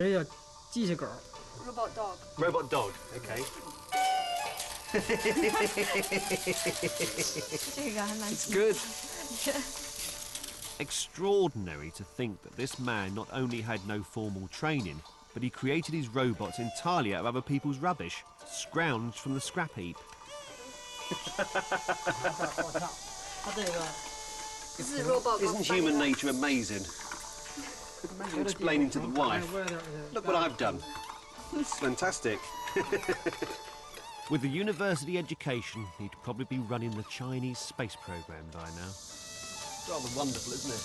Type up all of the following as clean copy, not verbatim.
Robot dog. Robot dog, okay. It's good. Extraordinary to think that this man not only had no formal training, but he created his robots entirely out of other people's rubbish, scrounged from the scrap heap. This is a robot. Isn't human nature amazing? Imagine explaining to the wife, look what I've done. It's fantastic. With a university education, he'd probably be running the Chinese space program by now. Rather wonderful, isn't it?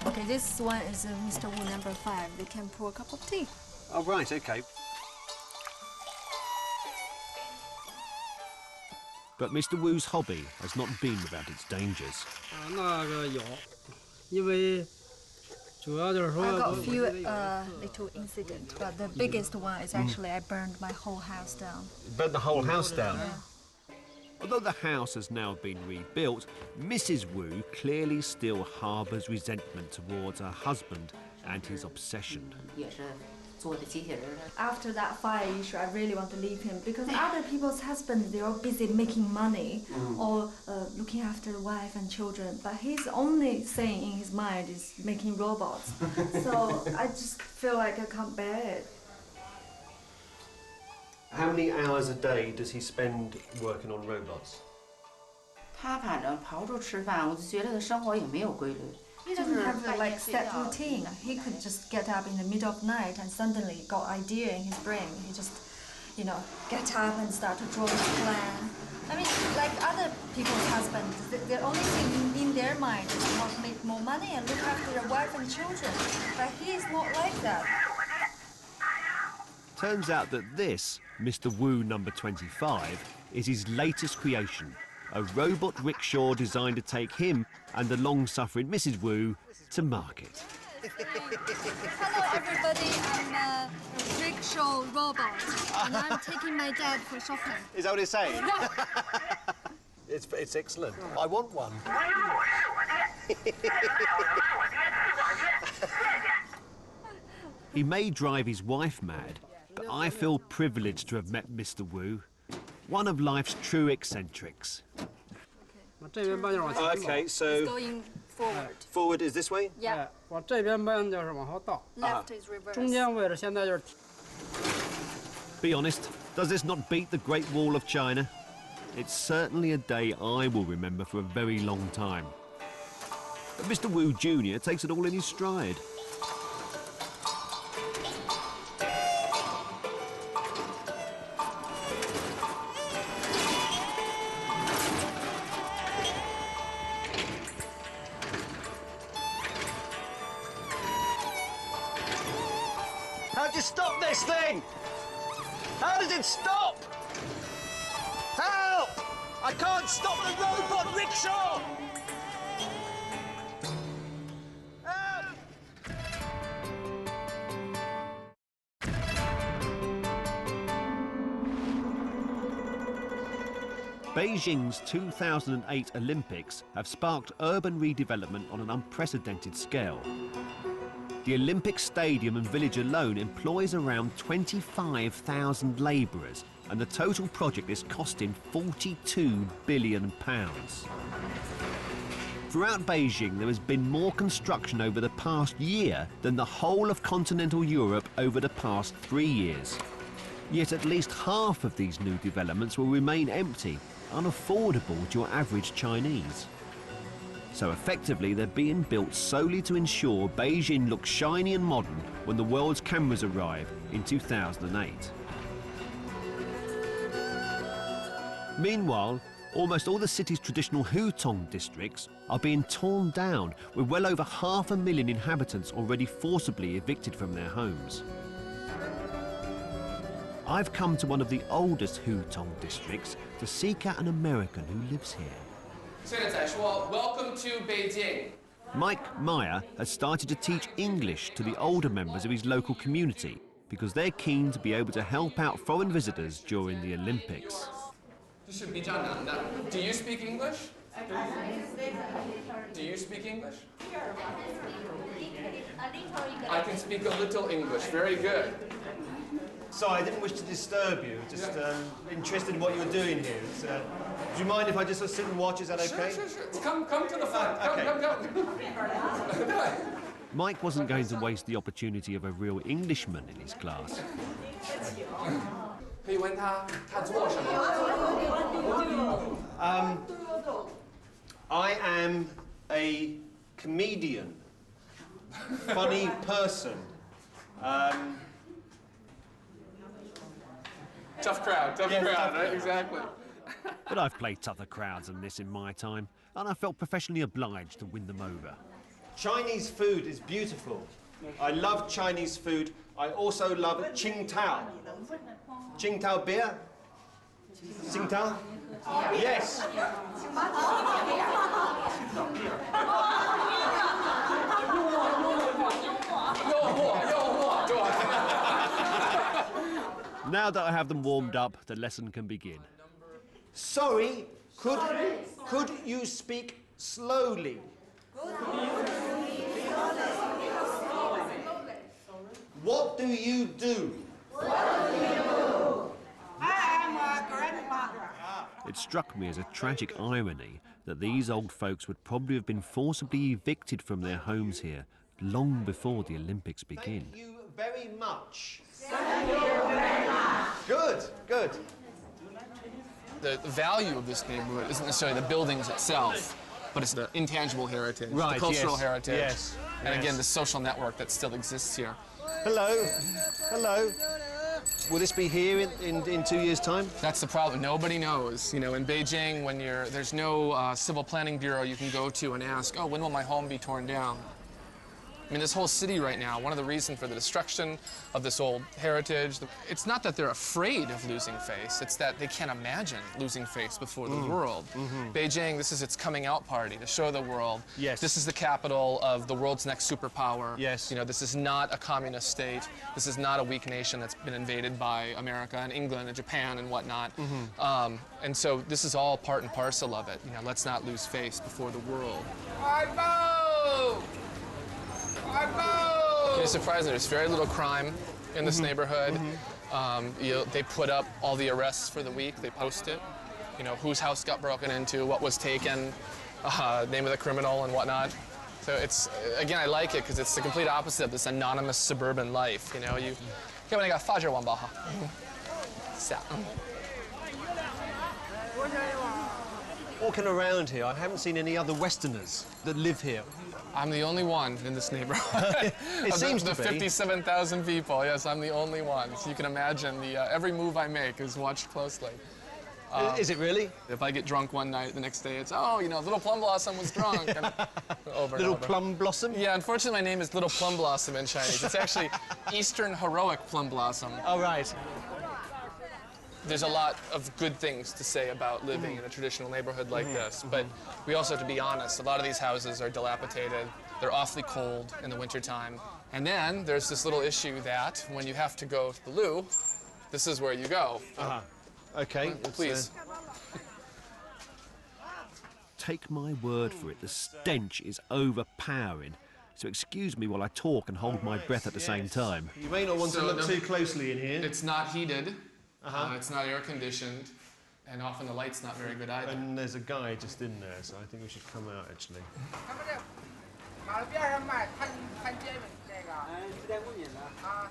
Okay, this one is Mr. Wu number 5. They can pour a cup of tea. Oh, right, okay. But Mr. Wu's hobby has not been without its dangers. I got a few little incidents, but the biggest one is actually I burned my whole house down. You burned the whole house down? Yeah. Although the house has now been rebuilt, Mrs. Wu clearly still harbours resentment towards her husband and his obsession. After that fire issue, I really want to leave him because other people's husbands, they're all busy making money or looking after the wife and children. But his only thing in his mind is making robots. So I just feel like I can't bear it. How many hours a day does he spend working on robots? He doesn't have a set routine. He could just get up in the middle of the night and suddenly got idea in his brain. He just, get up and start to draw his plan. I mean, like other people's husbands, the only thing in their mind is to want to make more money and look after their wife and children. But he is not like that. Turns out that this, Mr. Wu number 25, is his latest creation. A robot rickshaw designed to take him and the long-suffering Mrs. Wu to market. Hello, everybody. I'm a rickshaw robot, and I'm taking my dad for shopping. Is that what it's saying? It's excellent. I want one. He may drive his wife mad, but I feel privileged to have met Mr. Wu. One of life's true eccentrics. Okay, so... It's going forward. Forward is this way? Yeah. Left is reverse. Be honest, does this not beat the Great Wall of China? It's certainly a day I will remember for a very long time. But Mr. Wu Jr. takes it all in his stride. How'd you stop this thing? How does it stop? Help! I can't stop the robot rickshaw! Help! Beijing's 2008 Olympics have sparked urban redevelopment on an unprecedented scale. The Olympic Stadium and village alone employs around 25,000 labourers, and the total project is costing £42 billion. Throughout Beijing, there has been more construction over the past year than the whole of continental Europe over the past 3 years. Yet at least half of these new developments will remain empty, unaffordable to your average Chinese. So effectively, they're being built solely to ensure Beijing looks shiny and modern when the world's cameras arrive in 2008. Meanwhile, almost all the city's traditional Hutong districts are being torn down, with well over 500,000 inhabitants already forcibly evicted from their homes. I've come to one of the oldest Hutong districts to seek out an American who lives here. Welcome to Beijing. Mike Meyer has started to teach English to the older members of his local community because they're keen to be able to help out foreign visitors during the Olympics. Do you speak English? Do you speak English? I can speak a little English. Very good. Sorry, I didn't wish to disturb you. Just interested in what you were doing here. Do you mind if I just sit and watch? Is that okay? Sure. Come to the front. Come. Mike wasn't going to waste the opportunity of a real Englishman in his class. 可以问他做什么 I am a comedian, funny person. Tough crowd, right? Exactly. But I've played tougher crowds than this in my time, and I felt professionally obliged to win them over. Chinese food is beautiful. I love Chinese food. I also love Qingtao. Qingtao beer? Qingtao? Yes. Now that I have them warmed up, the lesson can begin. Sorry, could you speak slowly? What do you do? I am a grandmother. It struck me as a tragic irony that these old folks would probably have been forcibly evicted from their homes here long before the Olympics begin. Thank you very much. Thank you very much. Good. The value of this neighborhood isn't necessarily the buildings itself, but it's the intangible heritage, Right, the cultural yes, heritage, yes, and yes. again, the social network that still exists here. Hello. Will this be here in 2 years' time? That's the problem. Nobody knows. You know, in Beijing, when there's no civil planning bureau you can go to and ask, oh, when will my home be torn down? I mean, this whole city right now, one of the reasons for the destruction of this old heritage, it's not that they're afraid of losing face, it's that they can't imagine losing face before the world. Beijing, this is its coming out party to show the world. Yes. This is the capital of the world's next superpower. Yes. You know, this is not a communist state. This is not a weak nation that's been invaded by America and England and Japan and whatnot. And so this is all part and parcel of it. You know, let's not lose face before the world. It's surprising. There's very little crime in this neighborhood. They put up all the arrests for the week. They post it. You know, whose house got broken into, what was taken, name of the criminal, and whatnot. So it's, again, I like it because it's the complete opposite of this anonymous suburban life. You know, you. Walking around here, I haven't seen any other Westerners that live here. I'm the only one in this neighborhood. It seems the to be. 57,000 people, yes, I'm the only one. So you can imagine every move I make is watched closely. Is it really? If I get drunk one night, the next day it's, oh, you know, Little Plum Blossom was drunk. And over and Little over. Plum Blossom? Yeah, unfortunately my name is Little Plum Blossom in Chinese. It's actually Eastern Heroic Plum Blossom. Oh, right. There's a lot of good things to say about living in a traditional neighborhood like this, but we also have to be honest. A lot of these houses are dilapidated. They're awfully cold in the wintertime. And then there's this little issue that when you have to go to the loo, this is where you go. Okay. Please. Take my word for it, the stench is overpowering. So excuse me while I talk and hold my breath at the same time. You may not want to look too closely in here. It's not heated. It's not air conditioned, and often the light's not very good either. And there's a guy just in there, so I think we should come out, actually.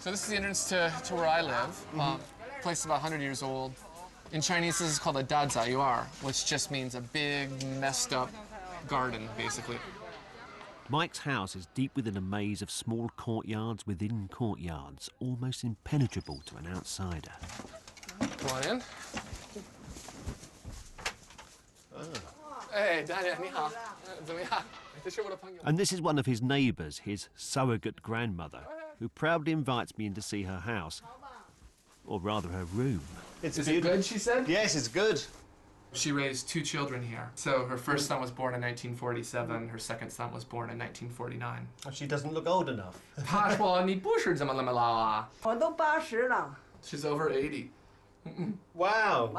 So this is the entrance to where I live. Place is about 100 years old. In Chinese, this is called a dazayuar, which just means a big, messed up garden, basically. Mike's house is deep within a maze of small courtyards within courtyards, almost impenetrable to an outsider. Come on in. Hey, Daniel, 你好. 怎么样? 这是我的朋友. And this is one of his neighbours, his surrogate grandmother, who proudly invites me in to see her house. Or rather, her room. Is it good, she said? Yes, it's good. She raised 2 children here. So her first son was born in 1947, her second son was born in 1949. Oh, she doesn't look old enough. 她说你不是这么老啊. 我都80了。 She's over 80. Wow.